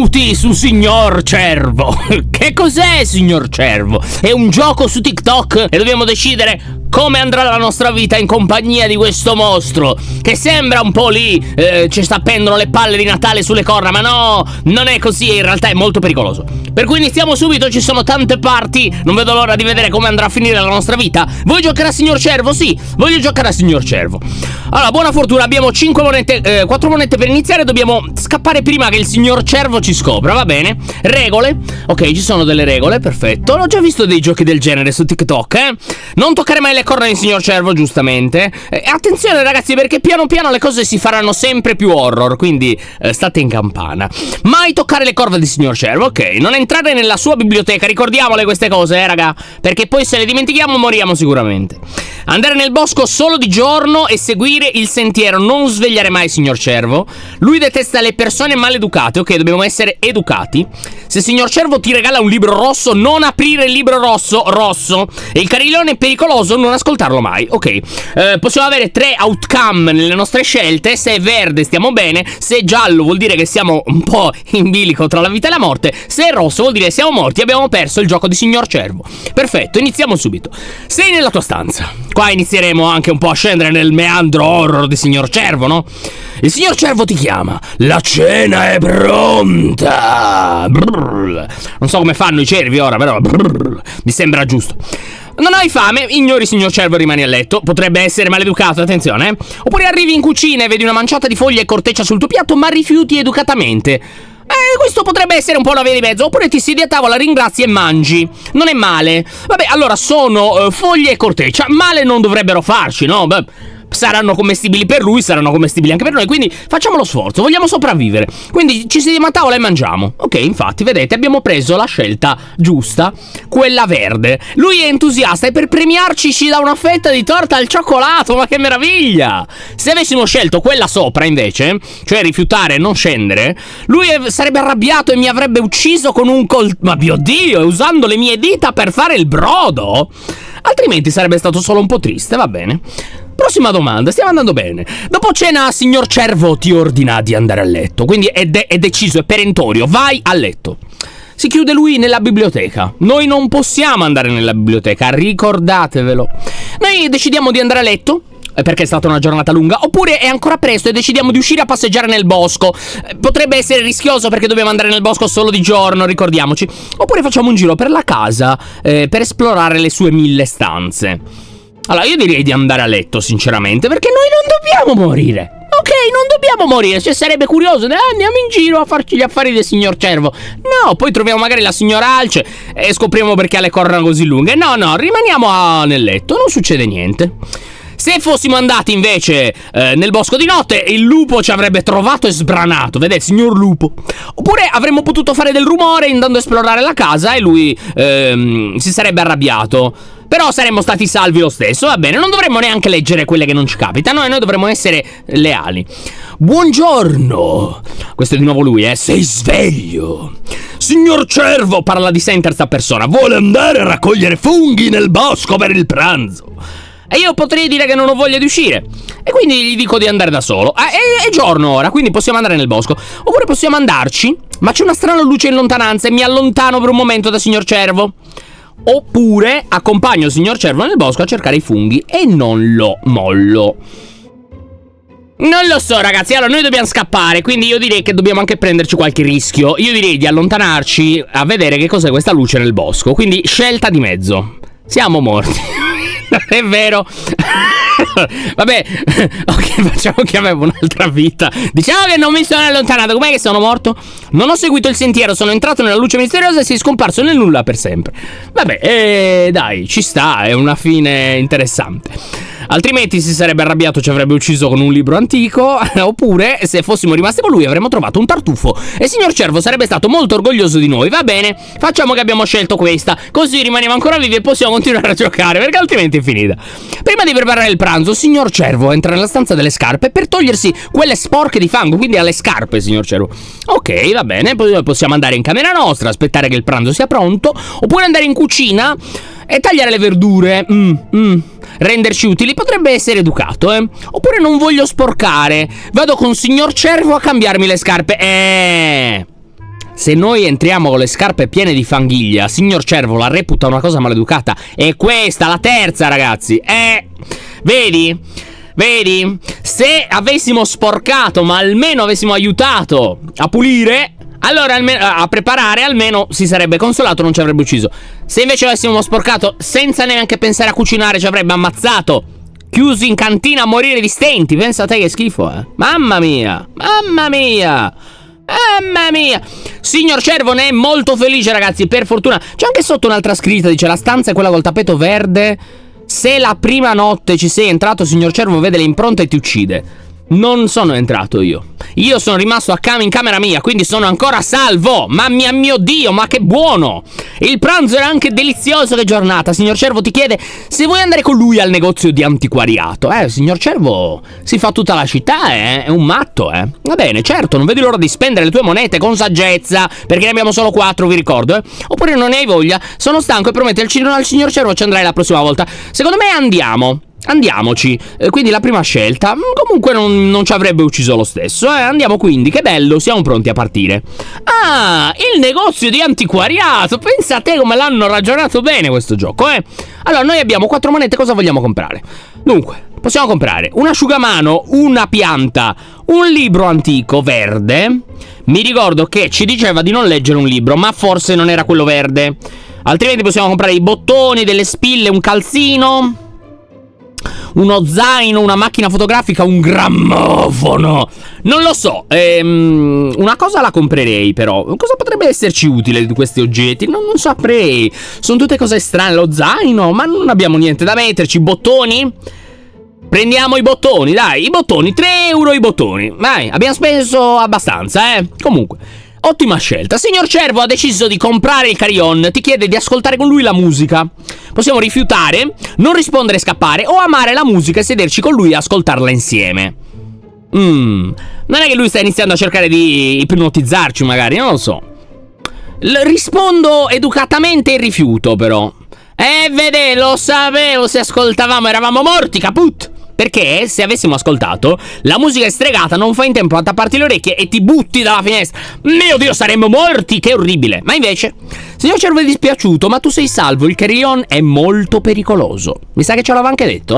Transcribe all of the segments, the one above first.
Benvenuti su Signor Cervo. Che cos'è Signor Cervo? È un gioco su TikTok e dobbiamo decidere come andrà la nostra vita in compagnia di questo mostro che sembra un po' lì, ci sta appendono le palle di Natale sulle corna, ma no, non è così, in realtà è molto pericoloso. Per cui iniziamo subito, ci sono tante parti, non vedo l'ora di vedere come andrà a finire la nostra vita. Vuoi giocare a Signor Cervo? Sì, voglio giocare a Signor Cervo. Allora, buona fortuna, abbiamo 5 monete, 4 monete per iniziare, dobbiamo scappare prima che il Signor Cervo ci scopra, va bene? Regole, ok, ci sono delle regole, perfetto. Ho già visto dei giochi del genere su TikTok, Non toccare mai le corna del Signor Cervo, giustamente. Attenzione ragazzi, perché piano piano le cose si faranno sempre più horror, quindi state in campana. Mai toccare le corna del Signor Cervo, ok? Non entrare nella sua biblioteca, ricordiamole queste cose, raga, perché poi se le dimentichiamo moriamo sicuramente. Andare nel bosco solo di giorno e seguire il sentiero, non svegliare mai il Signor Cervo. Lui detesta le persone maleducate, ok? Dobbiamo essere educati. Se il Signor Cervo ti regala un libro rosso, non aprire il libro rosso. E il carillone è pericoloso, non ascoltarlo mai, ok? Possiamo avere 3 outcome nelle nostre scelte. Se è verde stiamo bene, se è giallo vuol dire che siamo un po' in bilico tra la vita e la morte, se è rosso vuol dire che siamo morti e abbiamo perso il gioco di Signor Cervo. Perfetto, iniziamo subito. Sei nella tua stanza. Qua inizieremo anche un po' a scendere nel meandro horror di Signor Cervo, no? Il Signor Cervo ti chiama. La cena è pronta. Brrr. Non so come fanno i cervi ora, però mi sembra giusto. Non hai fame, ignori Signor Cervo e rimani a letto. Potrebbe essere maleducato, attenzione, Oppure arrivi in cucina e vedi una manciata di foglie e corteccia sul tuo piatto, ma rifiuti educatamente. Questo potrebbe essere un po' la via di mezzo. Oppure ti siedi a tavola, ringrazi e mangi. Non è male. Vabbè, allora sono foglie e corteccia. Male non dovrebbero farci, no? Beh, saranno commestibili per lui, saranno commestibili anche per noi, quindi facciamo lo sforzo, vogliamo sopravvivere. Quindi ci sediamo a tavola e mangiamo. Ok, infatti, vedete, abbiamo preso la scelta giusta, quella verde. Lui è entusiasta e per premiarci ci dà una fetta di torta al cioccolato, ma che meraviglia! Se avessimo scelto quella sopra, invece, cioè rifiutare e non scendere, lui sarebbe arrabbiato e mi avrebbe ucciso con un ma mio Dio, usando le mie dita per fare il brodo? Altrimenti sarebbe stato solo un po' triste, va bene. Prossima domanda, stiamo andando bene. Dopo cena, Signor Cervo ti ordina di andare a letto. Quindi è deciso, è perentorio. Vai a letto. Si chiude lui nella biblioteca. Noi non possiamo andare nella biblioteca, ricordatevelo. Noi decidiamo di andare a letto perché è stata una giornata lunga, oppure è ancora presto e decidiamo di uscire a passeggiare nel bosco. Potrebbe essere rischioso perché dobbiamo andare nel bosco solo di giorno, ricordiamoci. Oppure facciamo un giro per la casa per esplorare le sue 1000 stanze. Allora, io direi di andare a letto, sinceramente, perché noi non dobbiamo morire. Ok, non dobbiamo morire, cioè sarebbe curioso, andiamo in giro a farci gli affari del Signor Cervo. No, poi troviamo magari la signora Alce e scopriamo perché ha le corna così lunghe. No, rimaniamo nel letto, non succede niente. Se fossimo andati invece nel bosco di notte, il lupo ci avrebbe trovato e sbranato, vedete, signor lupo. Oppure avremmo potuto fare del rumore andando a esplorare la casa e lui si sarebbe arrabbiato. Però saremmo stati salvi lo stesso, va bene, non dovremmo neanche leggere quelle che non ci capitano e noi dovremmo essere leali. Buongiorno. Questo è di nuovo lui, sei sveglio. Signor Cervo, parla di sé in terza persona, vuole andare a raccogliere funghi nel bosco per il pranzo. E io potrei dire che non ho voglia di uscire, e quindi gli dico di andare da solo. È giorno ora, quindi possiamo andare nel bosco. Oppure possiamo andarci, ma c'è una strana luce in lontananza e mi allontano per un momento da Signor Cervo. Oppure accompagno il Signor Cervo nel bosco a cercare i funghi e non lo mollo. Non lo so ragazzi, allora noi dobbiamo scappare, quindi io direi che dobbiamo anche prenderci qualche rischio. Io direi di allontanarci a vedere che cos'è questa luce nel bosco. Quindi scelta di mezzo. Siamo morti. È vero. Vabbè, ok, facciamo che avevo un'altra vita. Diciamo che non mi sono allontanato. Com'è che sono morto? Non ho seguito il sentiero, sono entrato nella luce misteriosa e sei scomparso nel nulla per sempre. Vabbè, dai, ci sta, è una fine interessante. Altrimenti si sarebbe arrabbiato, ci avrebbe ucciso con un libro antico. Oppure, se fossimo rimasti con lui, avremmo trovato un tartufo e il Signor Cervo sarebbe stato molto orgoglioso di noi. Va bene, facciamo che abbiamo scelto questa, così rimaniamo ancora vivi e possiamo continuare a giocare, perché altrimenti è finita. Prima di preparare il pranzo, il Signor Cervo entra nella stanza delle scarpe per togliersi quelle sporche di fango, quindi alle scarpe, Signor Cervo. Ok, va bene, poi possiamo andare in camera nostra, aspettare che il pranzo sia pronto, oppure andare in cucina e tagliare le verdure. Renderci utili potrebbe essere educato, Oppure non voglio sporcare, vado con Signor Cervo a cambiarmi le scarpe. se noi entriamo con le scarpe piene di fanghiglia, signor Cervo la reputa una cosa maleducata. E questa, la terza, ragazzi. Vedi? Se avessimo sporcato, ma almeno avessimo aiutato a pulire, allora a preparare, almeno si sarebbe consolato, non ci avrebbe ucciso. Se invece avessimo sporcato senza neanche pensare a cucinare, ci avrebbe ammazzato, chiusi in cantina a morire di stenti. Pensa a te che schifo, Mamma mia. Signor Cervo ne è molto felice, ragazzi, per fortuna. C'è anche sotto un'altra scritta, dice: la stanza è quella col tappeto verde. Se la prima notte ci sei entrato, signor Cervo vede le impronte e ti uccide. Non sono entrato io sono rimasto in camera mia, quindi sono ancora salvo. Mamma mio Dio, ma che buono! Il pranzo era anche delizioso. Che giornata. Signor Cervo ti chiede se vuoi andare con lui al negozio di antiquariato. Signor Cervo si fa tutta la città, è un matto, Va bene, certo, non vedi l'ora di spendere le tue monete con saggezza, perché ne abbiamo solo 4, vi ricordo, Oppure non ne hai voglia, sono stanco e promette al signor Cervo ci andrai la prossima volta. Secondo me andiamoci. Quindi la prima scelta. Comunque non ci avrebbe ucciso lo stesso, Andiamo quindi, che bello, siamo pronti a partire. Il negozio di antiquariato. Pensa a te come l'hanno ragionato bene questo gioco, Allora, noi abbiamo 4 monete, cosa vogliamo comprare? Dunque, possiamo comprare un asciugamano, una pianta, un libro antico verde. Mi ricordo che ci diceva di non leggere un libro, ma forse non era quello verde. Altrimenti possiamo comprare i bottoni, delle spille, un calzino, uno zaino, una macchina fotografica, un grammofono. Non lo so. Una cosa la comprerei, però. Cosa potrebbe esserci utile di questi oggetti? Non saprei. Sono tutte cose strane. Lo zaino, ma non abbiamo niente da metterci. Bottoni? Prendiamo i bottoni, dai. I bottoni, 3 euro i bottoni. Vai, abbiamo speso abbastanza, Comunque, ottima scelta. Signor Cervo ha deciso di comprare il carillon. Ti chiede di ascoltare con lui la musica. Possiamo rifiutare, non rispondere e scappare, o amare la musica e sederci con lui e ascoltarla insieme. Non è che lui sta iniziando a cercare di ipnotizzarci, magari, non lo so. Rispondo educatamente e rifiuto, però. Vede, lo sapevo, se ascoltavamo eravamo morti, caput! Perché se avessimo ascoltato, la musica è stregata, non fai in tempo a tapparti le orecchie e ti butti dalla finestra. Mio Dio, saremmo morti, che orribile. Ma invece, signor Cervo, è dispiaciuto, ma tu sei salvo, il carillon è molto pericoloso. Mi sa che ce l'aveva anche detto,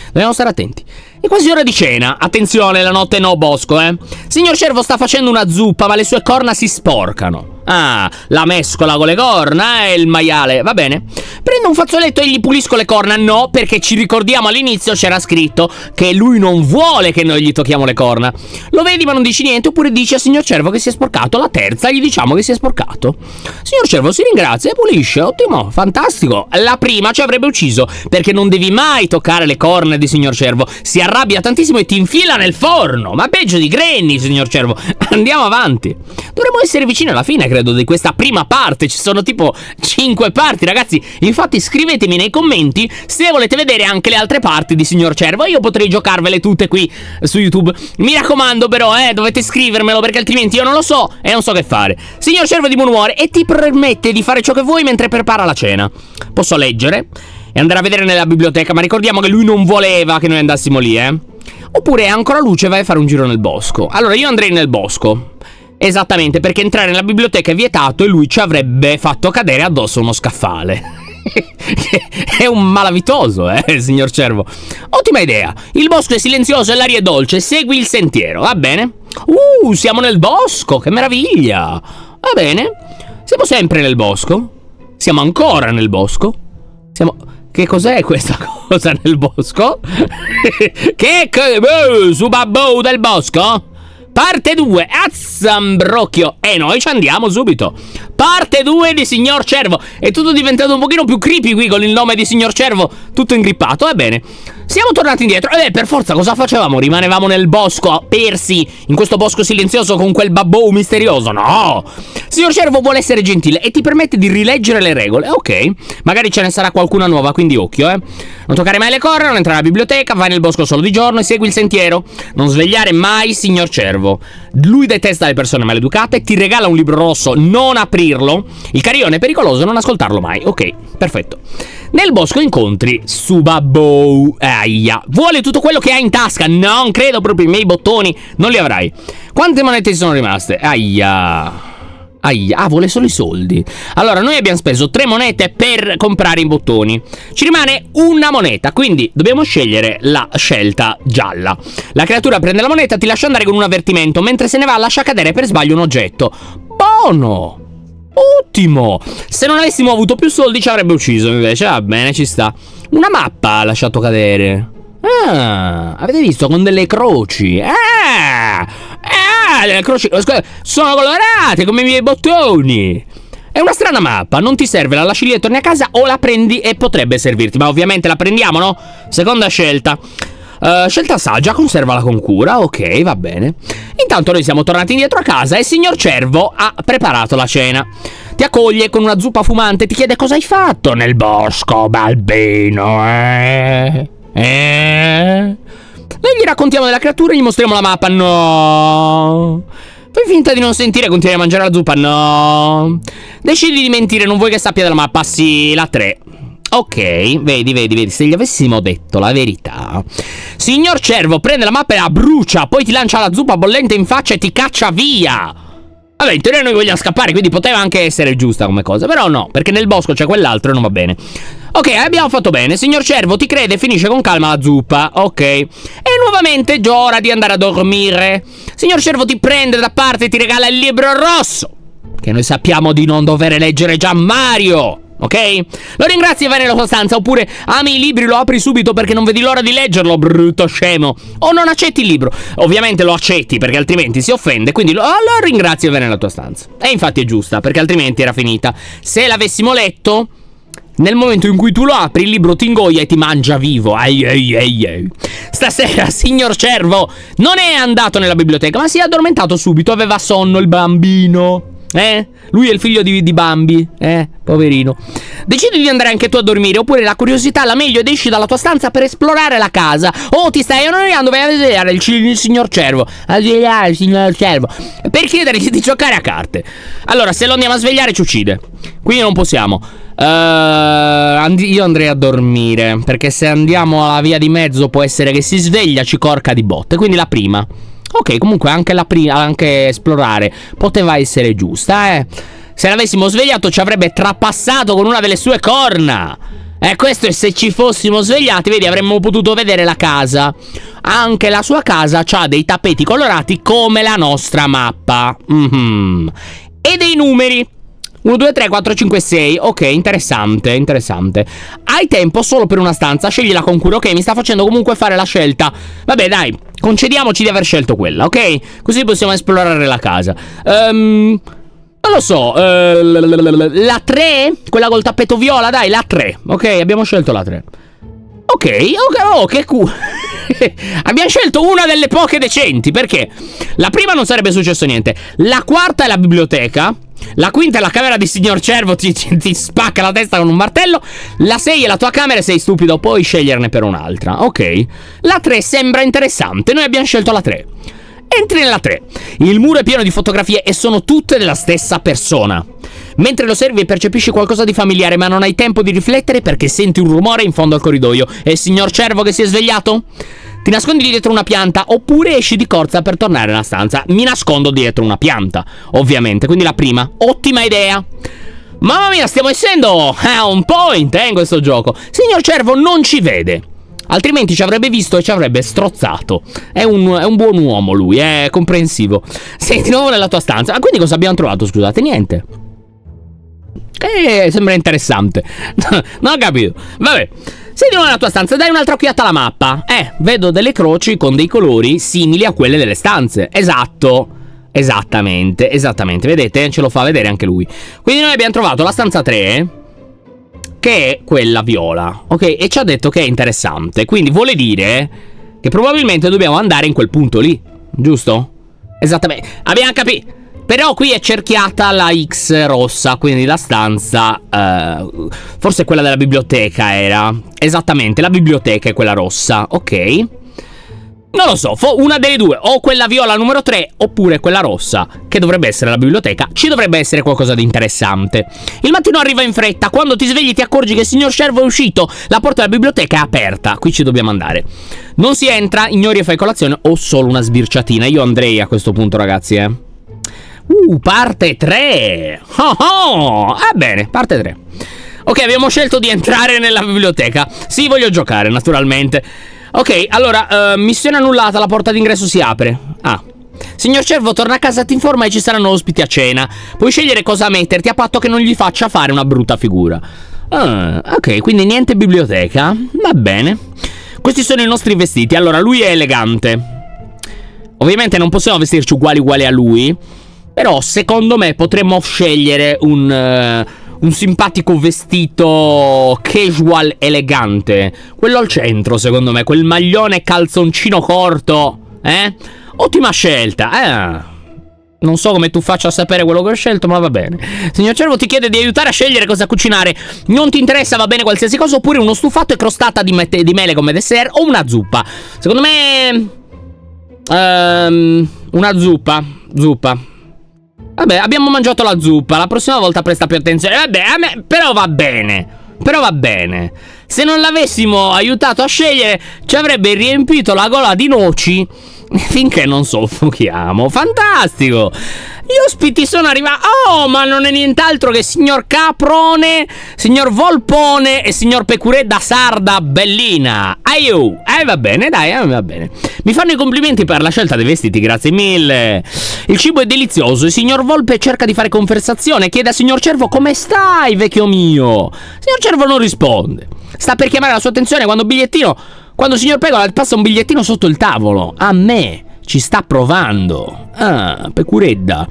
Dobbiamo stare attenti. È quasi ora di cena. Attenzione, la notte no, bosco, Signor Cervo sta facendo una zuppa, ma le sue corna si sporcano. La mescola con le corna e il maiale. Va bene. Prendo un fazzoletto e gli pulisco le corna. No, perché ci ricordiamo all'inizio c'era scritto che lui non vuole che noi gli tocchiamo le corna. Lo vedi ma non dici niente, oppure dici al signor Cervo che si è sporcato. La terza gli diciamo che si è sporcato. Signor Cervo si ringrazia e pulisce. Ottimo, fantastico. La prima ci avrebbe ucciso, perché non devi mai toccare le corna di signor Cervo. Si arrabbia tantissimo e ti infila nel forno. Ma peggio di Granny, signor Cervo. Andiamo avanti. Dovremmo essere vicini alla fine, credo, di questa prima parte. Ci sono tipo 5 parti, ragazzi. Infatti scrivetemi nei commenti se volete vedere anche le altre parti di signor Cervo. Io potrei giocarvele tutte qui su YouTube. Mi raccomando però, dovete scrivermelo, perché altrimenti io non lo so e non so che fare. Signor Cervo è di buon umore e ti permette di fare ciò che vuoi mentre prepara la cena. Posso leggere e andare a vedere nella biblioteca, ma ricordiamo che lui non voleva che noi andassimo lì, Oppure è ancora luce, vai a fare un giro nel bosco. Allora io andrei nel bosco. Esattamente, perché entrare nella biblioteca è vietato e lui ci avrebbe fatto cadere addosso uno scaffale. È un malavitoso, signor Cervo. Ottima idea. Il bosco è silenzioso e l'aria è dolce. Segui il sentiero, va bene? Siamo nel bosco, che meraviglia. Va bene. Siamo sempre nel bosco. Siamo ancora nel bosco. Che cos'è questa cosa nel bosco? Su babbo del bosco? Parte 2, azzambrocchio. E noi ci andiamo subito. Parte 2 di signor Cervo. È tutto diventato un pochino più creepy qui con il nome di signor Cervo tutto ingrippato. Va bene. Siamo tornati indietro. Per forza, cosa facevamo? Rimanevamo nel bosco, persi in questo bosco silenzioso con quel babbo misterioso? No! Signor Cervo vuole essere gentile e ti permette di rileggere le regole. Ok, magari ce ne sarà qualcuna nuova, quindi occhio, Non toccare mai le corna, non entrare alla biblioteca, vai nel bosco solo di giorno e segui il sentiero. Non svegliare mai signor Cervo. Lui detesta le persone maleducate, ti regala un libro rosso, non aprirlo. Il carillon è pericoloso, non ascoltarlo mai. Ok, perfetto. Nel bosco incontri Subabbo. Aia. Vuole tutto quello che hai in tasca. Non credo proprio, i miei bottoni non li avrai. Quante monete ci sono rimaste? Aia. Ah, vuole solo i soldi. Allora, noi abbiamo speso 3 monete per comprare i bottoni. Ci rimane una moneta, quindi dobbiamo scegliere la scelta gialla. La creatura prende la moneta, ti lascia andare con un avvertimento. Mentre se ne va, lascia cadere per sbaglio un oggetto. Buono! Ottimo! Se non avessimo avuto più soldi ci avrebbe ucciso, invece. Va bene, ci sta. Una mappa ha lasciato cadere. Ah, avete visto? Con delle croci. Le croci sono colorate come i miei bottoni. È una strana mappa, non ti serve, la lasci lì e torni a casa o la prendi e potrebbe servirti. Ma ovviamente la prendiamo, no? Seconda scelta. Scelta saggia, conservala con cura, ok, va bene. Intanto noi siamo tornati indietro a casa e il signor Cervo ha preparato la cena. Ti accoglie con una zuppa fumante, ti chiede cosa hai fatto nel bosco, Balbino, Noi gli raccontiamo della creatura e gli mostriamo la mappa. No. Fai finta di non sentire e continui a mangiare la zuppa. No. Decidi di mentire, non vuoi che sappia della mappa. Sì, la 3. Ok, vedi, se gli avessimo detto la verità. Signor Cervo prende la mappa e la brucia, poi ti lancia la zuppa bollente in faccia e ti caccia via. Vabbè, in teoria noi vogliamo scappare, quindi poteva anche essere giusta come cosa. Però no, perché nel bosco c'è quell'altro e non va bene. Ok, abbiamo fatto bene. Signor Cervo ti crede e finisce con calma la zuppa. Ok. E nuovamente è già ora di andare a dormire. Signor Cervo ti prende da parte e ti regala il libro rosso, che noi sappiamo di non dover leggere già Mario. Ok? Lo ringrazi e vai nella sua stanza. Oppure ami i libri, lo apri subito perché non vedi l'ora di leggerlo, brutto scemo. O non accetti il libro. Ovviamente lo accetti perché altrimenti si offende. Quindi lo ringrazi e vai nella tua stanza. E infatti è giusta, perché altrimenti era finita. Se l'avessimo letto, nel momento in cui tu lo apri, il libro ti ingoia e ti mangia vivo. Stasera, signor Cervo non è andato nella biblioteca, ma si è addormentato subito. Aveva sonno il bambino. Lui è il figlio di Bambi. Poverino. Decidi di andare anche tu a dormire, oppure la curiosità la meglio ed esci dalla tua stanza per esplorare la casa. Oh, ti stai annoiando, vai a vedere il signor Cervo. A svegliare il signor Cervo per chiedergli di giocare a carte. Allora, se lo andiamo a svegliare ci uccide, quindi non possiamo. Io andrei a dormire, perché se andiamo alla via di mezzo può essere che si sveglia, ci corca di botte. Quindi la prima. Ok, comunque anche la prima, anche esplorare poteva essere giusta, Se l'avessimo svegliato ci avrebbe trapassato con una delle sue corna. Questo è se ci fossimo svegliati, vedi, avremmo potuto vedere la casa. Anche la sua casa ha dei tappeti colorati come la nostra mappa. E dei numeri. 1, 2, 3, 4, 5, 6. Ok, interessante. Hai tempo solo per una stanza. Sceglila con cura. Ok, mi sta facendo comunque fare la scelta. Vabbè, dai, concediamoci di aver scelto quella, ok? Così possiamo esplorare la casa. Non lo so. La 3? Quella col tappeto viola, dai, la 3. Ok, abbiamo scelto la 3. Ok, oh, che culo. Abbiamo scelto una delle poche decenti, perché la prima non sarebbe successo niente. La quarta è la biblioteca. La quinta è la camera di signor Cervo, ti spacca la testa con un martello. La 6 è la tua camera e sei stupido, puoi sceglierne per un'altra. Ok. La 3 sembra interessante, noi abbiamo scelto la 3. Entri nella 3. Il muro è pieno di fotografie e sono tutte della stessa persona. Mentre lo osservi percepisci qualcosa di familiare, ma non hai tempo di riflettere perché senti un rumore in fondo al corridoio. È il signor Cervo che si è svegliato? Ti nascondi dietro una pianta oppure esci di corsa per tornare nella stanza. Mi nascondo dietro una pianta, ovviamente, quindi la prima. Ottima idea. Mamma mia, stiamo essendo on point in questo gioco. Signor Cervo non ci vede, altrimenti ci avrebbe visto e ci avrebbe strozzato. È un buon uomo lui, è comprensivo. Sei di nuovo nella tua stanza. Quindi cosa abbiamo trovato, scusate? Niente. Sembra interessante. Non ho capito. Vabbè. Sei di nuovo nella tua stanza, dai un'altra occhiata alla mappa. Vedo delle croci con dei colori simili a quelle delle stanze. Esatto. Esattamente. Vedete? Ce lo fa vedere anche lui. Quindi noi abbiamo trovato la stanza 3, che è quella viola. Ok, e ci ha detto che è interessante. Quindi vuole dire che probabilmente dobbiamo andare in quel punto lì, giusto? Esattamente. Abbiamo capito. Però qui è cerchiata la X rossa, quindi la stanza, forse quella della biblioteca era. Esattamente, la biblioteca è quella rossa, ok. Non lo so, una delle due, o quella viola numero 3, oppure quella rossa, che dovrebbe essere la biblioteca. Ci dovrebbe essere qualcosa di interessante. Il mattino arriva in fretta, quando ti svegli ti accorgi che il signor Cervo è uscito. La porta della biblioteca è aperta, qui ci dobbiamo andare. Non si entra, ignori e fai colazione o solo una sbirciatina. Io andrei a questo punto, ragazzi, Parte 3. Bene, parte 3. Ok, abbiamo scelto di entrare nella biblioteca. Sì, voglio giocare, naturalmente. Ok, allora, missione annullata, la porta d'ingresso si apre. Signor Cervo, torna a casa, ti informa e ci saranno ospiti a cena. Puoi scegliere cosa metterti a patto che non gli faccia fare una brutta figura. Ok, quindi niente biblioteca. Va bene. Questi sono i nostri vestiti. Allora, lui è elegante. Ovviamente non possiamo vestirci uguali a lui, però secondo me potremmo scegliere un simpatico vestito casual elegante. Quello al centro, secondo me. Quel maglione calzoncino corto. Ottima scelta. Non so come tu faccia a sapere quello che ho scelto, ma va bene. Signor Cervo ti chiede di aiutare a scegliere cosa cucinare. Non ti interessa, va bene qualsiasi cosa, oppure uno stufato e crostata di mele come dessert, o una zuppa. Secondo me una zuppa. Vabbè, abbiamo mangiato la zuppa. La prossima volta presta più attenzione. Vabbè, però va bene. Se non l'avessimo aiutato a scegliere, ci avrebbe riempito la gola di noci finché non soffochiamo. Fantastico! Gli ospiti sono arrivati. Ma non è nient'altro che signor Caprone, signor Volpone e signor Pecuredda Sarda Bellina. Va bene, dai, va bene. Mi fanno i complimenti per la scelta dei vestiti, grazie mille. Il cibo è delizioso. Il signor Volpe cerca di fare conversazione. Chiede al signor Cervo: come stai, vecchio mio? Il signor Cervo non risponde. Sta per chiamare la sua attenzione quando il signor Pegola passa un bigliettino sotto il tavolo. A me ci sta provando. Pecuredda.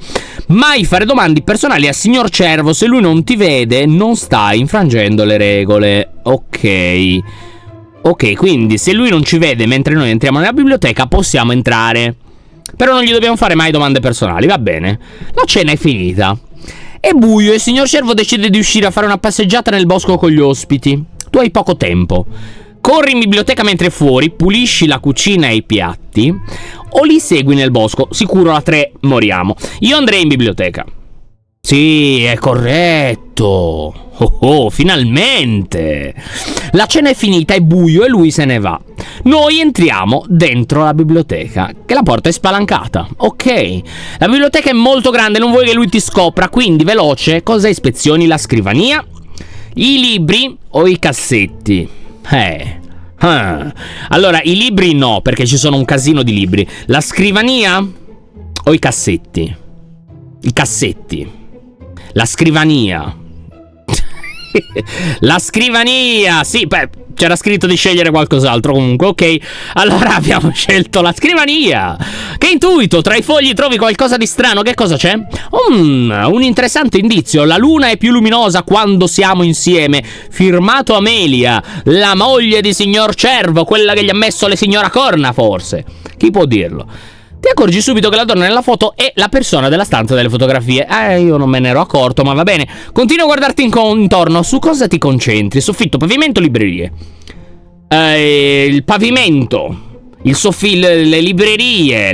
Mai fare domande personali al signor Cervo. Se lui non ti vede, non stai infrangendo le regole. Ok, quindi se lui non ci vede mentre noi entriamo nella biblioteca, possiamo entrare. Però non gli dobbiamo fare mai domande personali, va bene. La cena è finita. È buio e il signor Cervo decide di uscire a fare una passeggiata nel bosco con gli ospiti. Tu hai poco tempo. Corri in biblioteca mentre fuori, pulisci la cucina e i piatti, o li segui nel bosco. Sicuro a 3 moriamo. Io andrei in biblioteca. Sì, è corretto. Finalmente. La cena è finita, è buio e lui se ne va. Noi entriamo dentro la biblioteca, che la porta è spalancata. Ok. La biblioteca è molto grande, non vuoi che lui ti scopra, quindi veloce. Cosa ispezioni? La scrivania, i libri o i cassetti? Allora, i libri no, perché ci sono un casino di libri. La scrivania o i cassetti? I cassetti. La scrivania. La scrivania. Sì, c'era scritto di scegliere qualcos'altro comunque. Ok, allora abbiamo scelto la scrivania. Che intuito, tra i fogli trovi qualcosa di strano. Che cosa c'è? Un interessante indizio. La luna è più luminosa quando siamo insieme. Firmato Amelia, la moglie di signor Cervo, quella che gli ha messo le signora Corna, forse. Chi può dirlo? Ti accorgi subito che la donna nella foto è la persona della stanza delle fotografie. Io non me ne ero accorto, ma va bene. Continua a guardarti intorno. Su cosa ti concentri? Soffitto, pavimento, librerie. Il pavimento. Il soffitto, le librerie.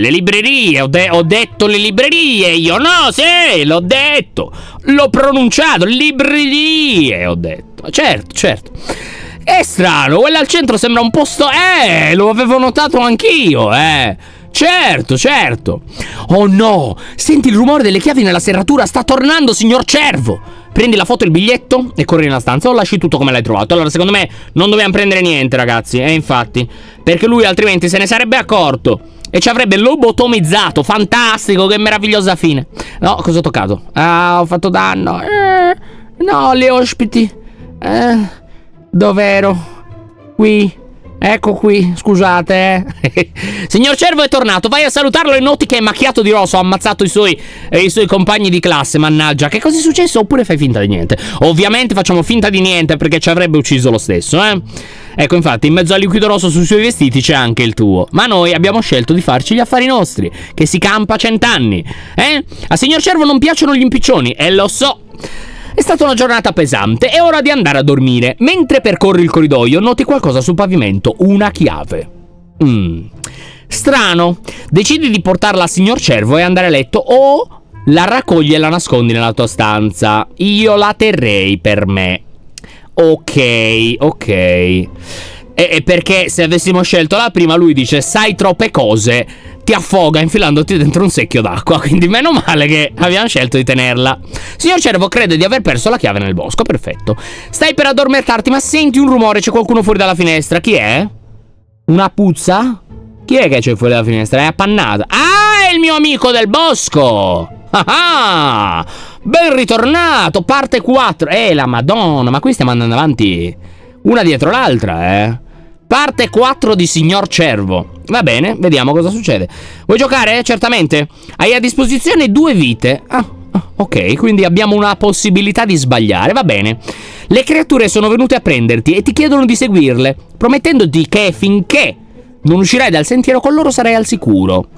Ho detto le librerie. Io no, sì, l'ho detto. L'ho pronunciato. Librerie, ho detto. Certo. È strano, quella al centro sembra un posto. Lo avevo notato anch'io, Certo. Oh no, senti il rumore delle chiavi nella serratura, sta tornando signor Cervo. Prendi la foto e il biglietto e corri nella stanza o lasci tutto come l'hai trovato. Allora secondo me non dobbiamo prendere niente, ragazzi, infatti, perché lui altrimenti se ne sarebbe accorto e ci avrebbe lobotomizzato. Fantastico, che meravigliosa fine. No, cosa ho toccato? Ho fatto danno. No, gli ospiti. Dov'ero? Qui. Ecco qui, scusate. Signor Cervo è tornato, vai a salutarlo e noti che è macchiato di rosso. Ha ammazzato i suoi compagni di classe, mannaggia. Che cosa è successo? Oppure fai finta di niente? Ovviamente facciamo finta di niente, perché ci avrebbe ucciso lo stesso, Ecco, infatti, in mezzo al liquido rosso sui suoi vestiti c'è anche il tuo. Ma noi abbiamo scelto di farci gli affari nostri, che si campa 100 anni. A signor Cervo non piacciono gli impiccioni, e lo so. È stata una giornata pesante, è ora di andare a dormire. Mentre percorri il corridoio noti qualcosa sul pavimento, una chiave. Strano. Decidi di portarla al signor Cervo e andare a letto, o la raccogli e la nascondi nella tua stanza. Io la terrei per me. Ok. E perché se avessimo scelto la prima, lui dice: sai troppe cose, ti affoga infilandoti dentro un secchio d'acqua. Quindi meno male che abbiamo scelto di tenerla. Signor Cervo crede di aver perso la chiave nel bosco. Perfetto. Stai per addormentarti ma senti un rumore, c'è qualcuno fuori dalla finestra. Chi è? Una puzza? Chi è che c'è fuori dalla finestra? È appannata. Ah, è il mio amico del bosco. Ah, ben ritornato. Parte 4. La madonna, ma qui stiamo andando avanti una dietro l'altra, Parte 4 di Signor Cervo. Va bene, vediamo cosa succede. Vuoi giocare? Certamente. Hai a disposizione 2 vite. Ok, quindi abbiamo una possibilità di sbagliare. Va bene. Le creature sono venute a prenderti e ti chiedono di seguirle, promettendoti che finché non uscirai dal sentiero con loro sarai al sicuro.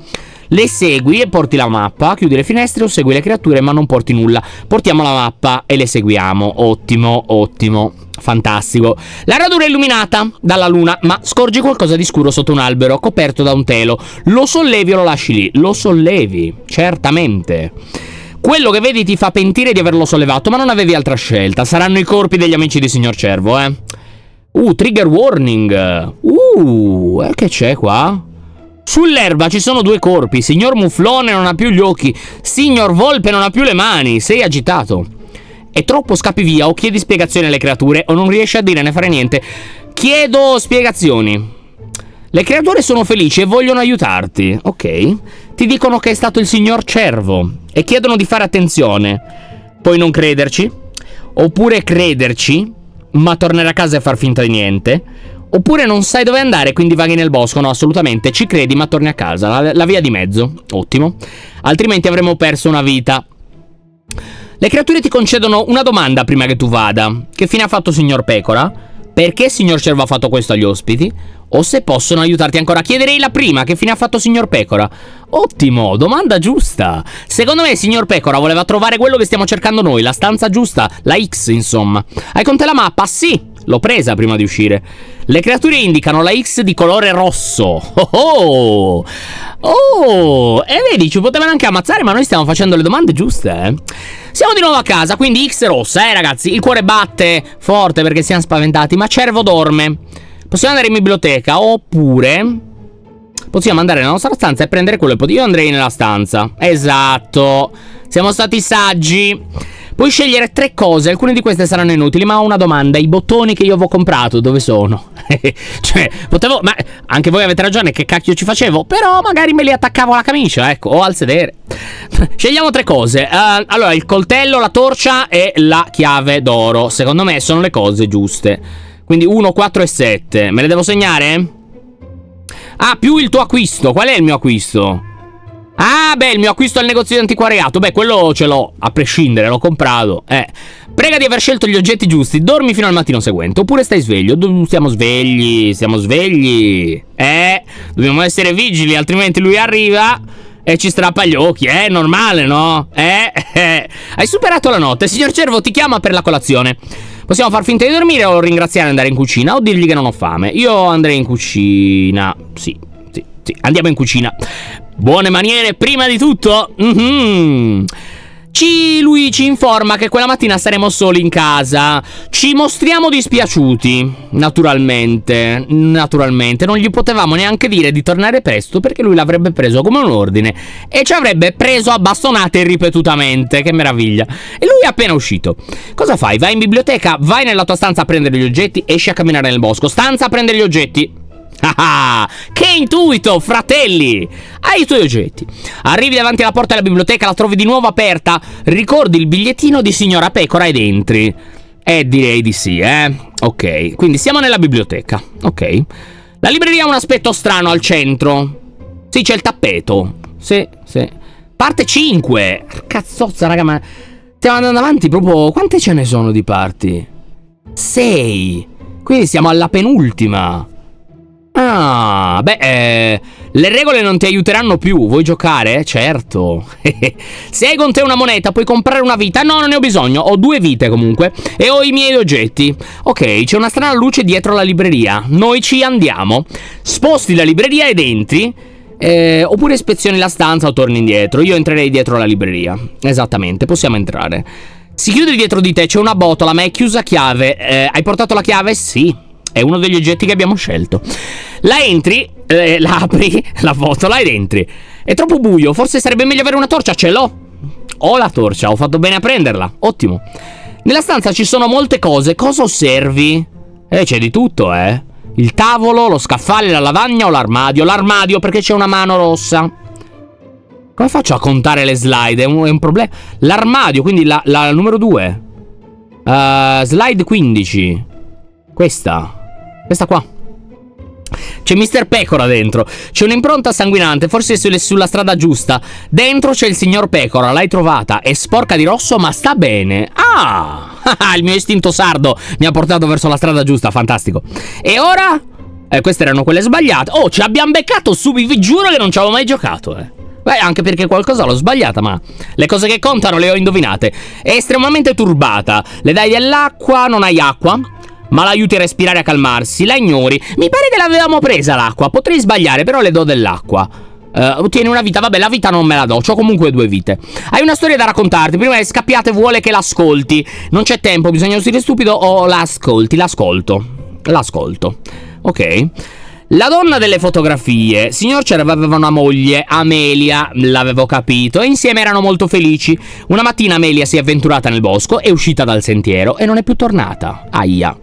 Le segui e porti la mappa, chiudi le finestre o segui le creature ma non porti nulla. Portiamo la mappa e le seguiamo. Ottimo, ottimo, fantastico. La radura è illuminata dalla luna, ma scorgi qualcosa di scuro sotto un albero coperto da un telo. Lo sollevi o lo lasci lì? Lo sollevi, certamente. Quello che vedi ti fa pentire di averlo sollevato, ma non avevi altra scelta. Saranno i corpi degli amici di Signor Cervo, trigger warning. Che c'è qua? Sull'erba ci sono 2 corpi. Signor Muflone non ha più gli occhi. Signor Volpe non ha più le mani. Sei agitato. È troppo, scappi via o chiedi spiegazioni alle creature o non riesci a dire ne fare niente. Chiedo spiegazioni. Le creature sono felici e vogliono aiutarti. Ok. Ti dicono che è stato il Signor Cervo e chiedono di fare attenzione. Puoi non crederci, oppure crederci ma tornare a casa e far finta di niente. Oppure non sai dove andare, quindi vaghi nel bosco. No, assolutamente, ci credi ma torni a casa. La via di mezzo. Ottimo. Altrimenti avremmo perso una vita. Le creature ti concedono una domanda prima che tu vada. Che fine ha fatto Signor Pecora? Perché Signor Cervo ha fatto questo agli ospiti? O se possono aiutarti ancora. Chiederei la prima, che fine ha fatto Signor Pecora? Ottimo, domanda giusta. Secondo me Signor Pecora voleva trovare quello che stiamo cercando noi, la stanza giusta, la X insomma. Hai con te la mappa? Sì, l'ho presa prima di uscire. Le creature indicano la X di colore rosso. E vedi, ci potevano anche ammazzare, ma noi stiamo facendo le domande giuste, Siamo di nuovo a casa, quindi X rossa, ragazzi. Il cuore batte forte perché siamo spaventati, ma Cervo dorme. Possiamo andare in biblioteca, oppure possiamo andare nella nostra stanza e prendere quello che io andrei nella stanza. Esatto, siamo stati saggi. Puoi scegliere 3 cose, alcune di queste saranno inutili, ma ho una domanda. I bottoni che io avevo comprato, dove sono? Cioè, potevo... Ma anche voi avete ragione, che cacchio ci facevo? Però magari me li attaccavo alla camicia, ecco, o al sedere. Scegliamo 3 cose. Allora, il coltello, la torcia e la chiave d'oro. Secondo me sono le cose giuste. Quindi 1, 4 e 7. Me le devo segnare? Più il tuo acquisto. Qual è il mio acquisto? Il mio acquisto al negozio di antiquariato. Beh, quello ce l'ho, a prescindere, l'ho comprato. Prega di aver scelto gli oggetti giusti. Dormi fino al mattino seguente. Oppure stai sveglio. Stiamo svegli. Dobbiamo essere vigili, altrimenti lui arriva e ci strappa gli occhi. È normale, no? Hai superato la notte. Signor Cervo ti chiama per la colazione. Possiamo far finta di dormire o ringraziare e andare in cucina o dirgli che non ho fame. Io andrei in cucina. Sì, andiamo in cucina. Buone maniere prima di tutto. Lui ci informa che quella mattina saremo soli in casa. Ci mostriamo dispiaciuti. Naturalmente non gli potevamo neanche dire di tornare presto, perché lui l'avrebbe preso come un ordine e ci avrebbe preso a bastonate ripetutamente. Che meraviglia. E lui è appena uscito. Cosa fai? Vai in biblioteca, vai nella tua stanza a prendere gli oggetti, esci a camminare nel bosco. Stanza a prendere gli oggetti. Che intuito, fratelli! Hai i tuoi oggetti. Arrivi davanti alla porta della biblioteca, la trovi di nuovo aperta. Ricordi il bigliettino di Signora Pecora ed entri. Direi di sì, Ok, quindi siamo nella biblioteca. Ok. La libreria ha un aspetto strano al centro. Sì, c'è il tappeto. Sì. Parte 5. Cazzozza, raga, ma stiamo andando avanti proprio. Quante ce ne sono di parti? 6. Quindi siamo alla penultima. Le regole non ti aiuteranno più. Vuoi giocare? Certo. Se hai con te una moneta puoi comprare una vita. No, non ne ho bisogno, ho 2 vite comunque e ho i miei oggetti. Ok, c'è una strana luce dietro la libreria. Noi ci andiamo. Sposti la libreria ed entri. Oppure ispezioni la stanza o torni indietro. Io entrerei dietro la libreria. Esattamente, possiamo entrare. Si chiude dietro di te, c'è una botola ma è chiusa a chiave. Hai portato la chiave? Sì. È uno degli oggetti che abbiamo scelto. La entri La apri, la botola ed entri. È troppo buio, forse sarebbe meglio avere una torcia. Ce l'ho. Ho la torcia, ho fatto bene a prenderla. Ottimo. Nella stanza ci sono molte cose. Cosa osservi? C'è di tutto, il tavolo, lo scaffale, la lavagna o l'armadio? L'armadio, perché c'è una mano rossa. Come faccio a contare le slide? È un problema. L'armadio, quindi la numero 2. Slide 15. Questa qua. C'è Mr. Pecora dentro. C'è un'impronta sanguinante, forse sulla strada giusta. Dentro c'è il signor Pecora, l'hai trovata. È sporca di rosso ma sta bene. Il mio istinto sardo mi ha portato verso la strada giusta, fantastico. E ora? Queste erano quelle sbagliate. Oh, ci abbiamo beccato subito, vi giuro che non ci avevo mai giocato, Beh, anche perché qualcosa l'ho sbagliata, ma le cose che contano le ho indovinate. È estremamente turbata. Le dai dell'acqua, non hai acqua, ma la aiuti a respirare e a calmarsi. La ignori. Mi pare che l'avevamo presa l'acqua. Potrei sbagliare, però le do dell'acqua. Ottieni una vita. Vabbè, la vita non me la do. C'ho comunque 2 vite. Hai una storia da raccontarti. Prima è scappiata e vuole che l'ascolti. Non c'è tempo, bisogna uscire stupido o l'ascolti. L'ascolto. Ok. La donna delle fotografie. Signor Cervo aveva una moglie, Amelia, l'avevo capito, e insieme erano molto felici. Una mattina Amelia si è avventurata nel bosco, è uscita dal sentiero e non è più tornata. Aia.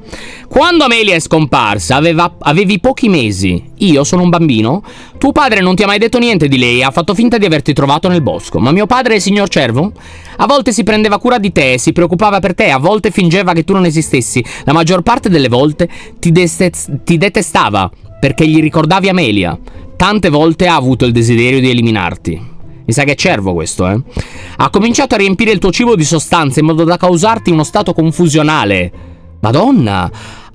Quando Amelia è scomparsa avevi pochi mesi. Io sono un bambino. Tuo padre non ti ha mai detto niente di lei, ha fatto finta di averti trovato nel bosco. Ma mio padre, signor Cervo, a volte si prendeva cura di te, si preoccupava per te, a volte fingeva che tu non esistessi. La maggior parte delle volte ti detestava perché gli ricordavi Amelia. Tante volte ha avuto il desiderio di eliminarti. Mi sa che è Cervo questo, Ha cominciato a riempire il tuo cibo di sostanze in modo da causarti uno stato confusionale. Madonna!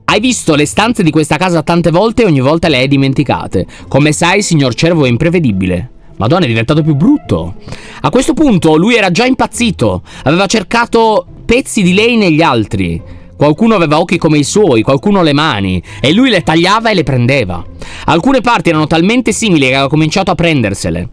Hai visto le stanze di questa casa tante volte e ogni volta le hai dimenticate. Come sai, signor Cervo è imprevedibile. Madonna, è diventato più brutto. A questo punto lui era già impazzito. Aveva cercato pezzi di lei negli altri. Qualcuno aveva occhi come i suoi, qualcuno le mani, e lui le tagliava e le prendeva. Alcune parti erano talmente simili che aveva cominciato a prendersele.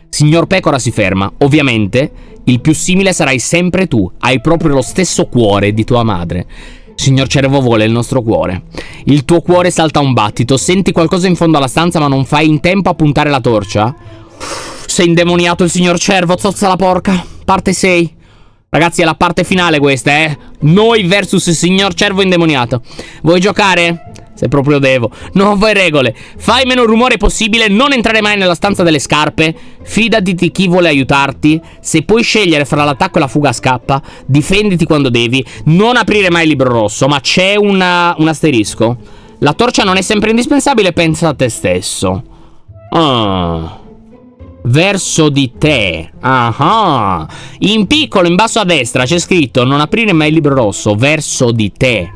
Signor Pecora si ferma. Ovviamente, il più simile sarai sempre tu. Hai proprio lo stesso cuore di tua madre. Signor Cervo vuole il nostro cuore. Il tuo cuore salta a un battito. Senti qualcosa in fondo alla stanza ma non fai in tempo a puntare la torcia? Sei indemoniato il signor Cervo, zozza la porca. Parte 6. Ragazzi, è la parte finale questa, Noi versus il signor Cervo indemoniato. Vuoi giocare? Se proprio devo. Nuove regole. Fai meno rumore possibile, non entrare mai nella stanza delle scarpe, fidati di chi vuole aiutarti, se puoi scegliere fra l'attacco e la fuga scappa, difenditi quando devi, non aprire mai il libro rosso, ma c'è un asterisco. La torcia non è sempre indispensabile, pensa a te stesso. Verso di te. In piccolo in basso a destra c'è scritto: non aprire mai il libro rosso, verso di te.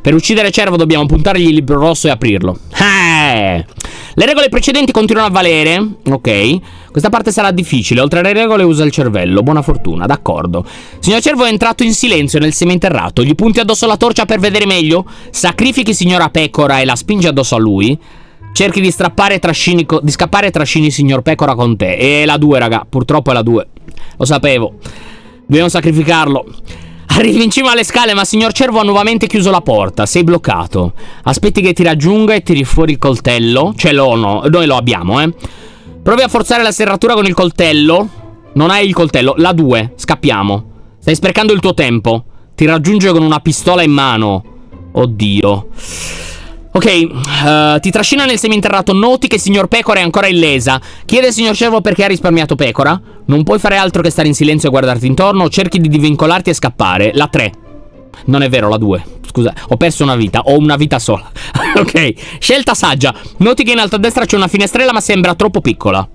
Per uccidere Cervo dobbiamo puntargli il libro rosso e aprirlo. Le regole precedenti continuano a valere. Ok. Questa parte sarà difficile. Oltre alle regole usa il cervello. Buona fortuna, d'accordo. Signor Cervo è entrato in silenzio nel seminterrato. Gli punti addosso la torcia per vedere meglio? Sacrifichi signora Pecora e la spingi addosso a lui? Cerchi di scappare e trascini signor Pecora con te. E la 2, raga, purtroppo è la 2. Lo sapevo. Dobbiamo sacrificarlo. Arrivi in cima alle scale, ma signor Cervo ha nuovamente chiuso la porta. Sei bloccato. Aspetti che ti raggiunga e tiri fuori il coltello. Noi lo abbiamo, Provi a forzare la serratura con il coltello. Non hai il coltello. La 2, scappiamo. Stai sprecando il tuo tempo. Ti raggiunge con una pistola in mano. Oddio. Ok, ti trascina nel seminterrato. Noti che signor Pecora è ancora illesa. Chiede al signor Cervo perché ha risparmiato Pecora. Non puoi fare altro che stare in silenzio e guardarti intorno. Cerchi di divincolarti e scappare. La 3. Non è vero, la 2. Scusa, ho perso una vita. Ho una vita sola. Ok, scelta saggia. Noti che in alto a destra c'è una finestrella ma sembra troppo piccola.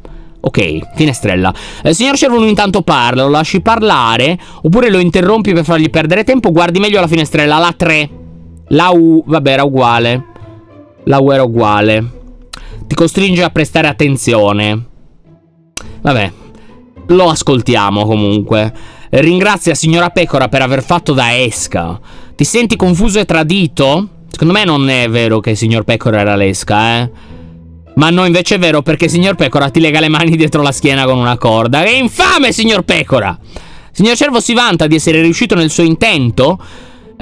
Ok, finestrella. Signor Cervo lui intanto parla. Lo lasci parlare oppure lo interrompi per fargli perdere tempo. Guardi meglio la finestrella. La 3. La U, vabbè, era uguale. La U era uguale. Ti costringe a prestare attenzione. Vabbè, lo ascoltiamo comunque. Ringrazia signora Pecora per aver fatto da esca. Ti senti confuso e tradito? Secondo me non è vero che signor Pecora era l'esca, Ma no, invece è vero, perché signor Pecora ti lega le mani dietro la schiena con una corda. Che infame, signor Pecora! Signor Cervo si vanta di essere riuscito nel suo intento.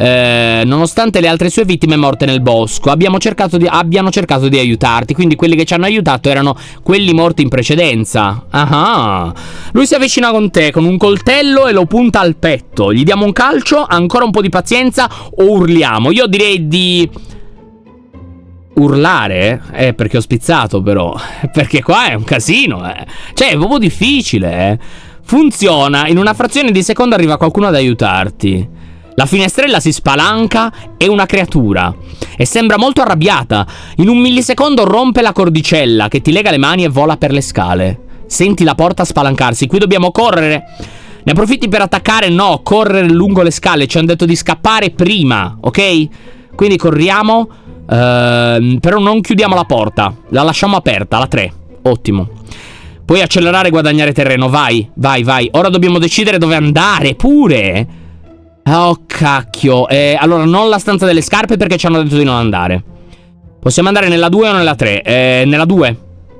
Nonostante le altre sue vittime morte nel bosco, abbiano cercato di aiutarti. Quindi quelli che ci hanno aiutato erano quelli morti in precedenza. Ah, lui si avvicina con te con un coltello e lo punta al petto. Gli diamo un calcio, ancora un po' di pazienza o urliamo? Io direi di urlare, perché ho spizzato però. Perché qua è un casino, Cioè è proprio difficile, Funziona, in una frazione di secondo arriva qualcuno ad aiutarti. La finestrella si spalanca, è una creatura e sembra molto arrabbiata. In un millisecondo rompe la cordicella che ti lega le mani e vola per le scale. Senti la porta spalancarsi, qui dobbiamo correre. Ne approfitti per attaccare? No, correre lungo le scale, ci hanno detto di scappare prima, ok? Quindi corriamo, però non chiudiamo la porta, la lasciamo aperta, la 3, ottimo. Puoi accelerare e guadagnare terreno, vai, vai, vai. Ora dobbiamo decidere dove andare, pure. Oh cacchio, allora non la stanza delle scarpe perché ci hanno detto di non andare. Possiamo andare nella 2 o nella 3? Nella 2,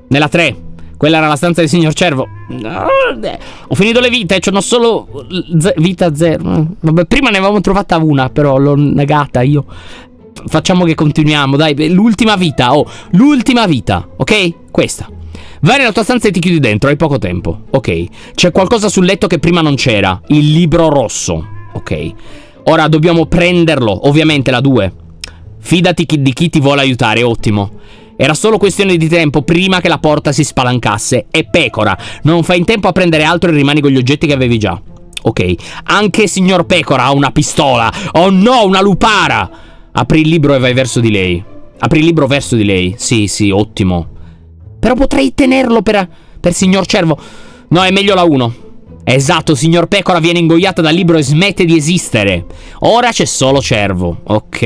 nella 3. Quella era la stanza del signor Cervo. Ho finito le vite, c'ho solo vita 0. Vabbè, prima ne avevamo trovata una, però l'ho negata io. Facciamo che continuiamo, dai, l'ultima vita, l'ultima vita, ok? Questa. Vai nella tua stanza e ti chiudi dentro, hai poco tempo, ok? C'è qualcosa sul letto che prima non c'era, il libro rosso. Ok, ora dobbiamo prenderlo, ovviamente la 2. Fidati di chi ti vuole aiutare, ottimo. Era solo questione di tempo prima che la porta si spalancasse. E Pecora, non fai in tempo a prendere altro e rimani con gli oggetti che avevi già. Ok, anche signor Pecora ha una pistola. Oh no, una lupara. Apri il libro e vai verso di lei. Apri il libro verso di lei. Sì, sì, ottimo. Però potrei tenerlo per signor Cervo. No, è meglio la 1. Esatto, signor Pecora viene ingoiata dal libro e smette di esistere. Ora c'è solo Cervo. Ok.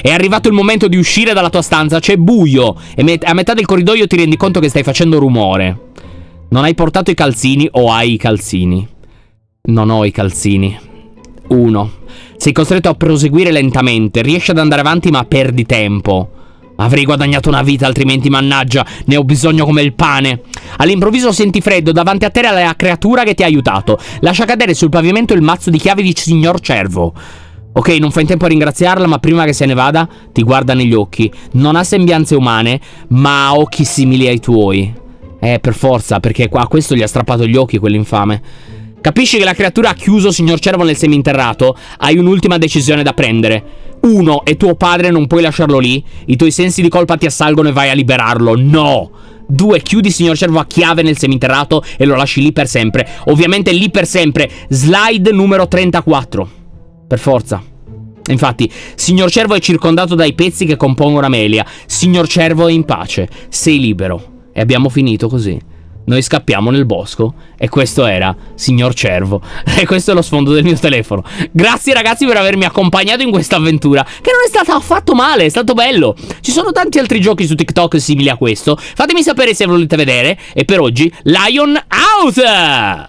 È arrivato il momento di uscire dalla tua stanza. C'è buio e a metà del corridoio ti rendi conto che stai facendo rumore. Non hai portato i calzini o hai i calzini? Non ho i calzini. 1. Sei costretto a proseguire lentamente. Riesci ad andare avanti ma perdi tempo. Avrei guadagnato una vita, altrimenti, mannaggia, ne ho bisogno come il pane. All'improvviso senti freddo, davanti a te la creatura che ti ha aiutato. Lascia cadere sul pavimento il mazzo di chiavi di signor Cervo. Ok, non fai in tempo a ringraziarla, ma prima che se ne vada, ti guarda negli occhi. Non ha sembianze umane, ma ha occhi simili ai tuoi. Per forza, perché a questo gli ha strappato gli occhi, quell'infame. Capisci che la creatura ha chiuso signor Cervo nel seminterrato? Hai un'ultima decisione da prendere. 1. È tuo padre, non puoi lasciarlo lì. I tuoi sensi di colpa ti assalgono e vai a liberarlo. No. 2. Chiudi signor Cervo a chiave nel seminterrato e lo lasci lì per sempre. Ovviamente lì per sempre. Slide numero 34. Per forza. Infatti, signor Cervo è circondato dai pezzi che compongono Amelia. Signor Cervo è in pace. Sei libero. E abbiamo finito così. Noi scappiamo nel bosco e questo era signor Cervo. E questo è lo sfondo del mio telefono. Grazie ragazzi per avermi accompagnato in questa avventura, che non è stata affatto male, è stato bello. Ci sono tanti altri giochi su TikTok simili a questo. Fatemi sapere se volete vedere. E per oggi Lion out!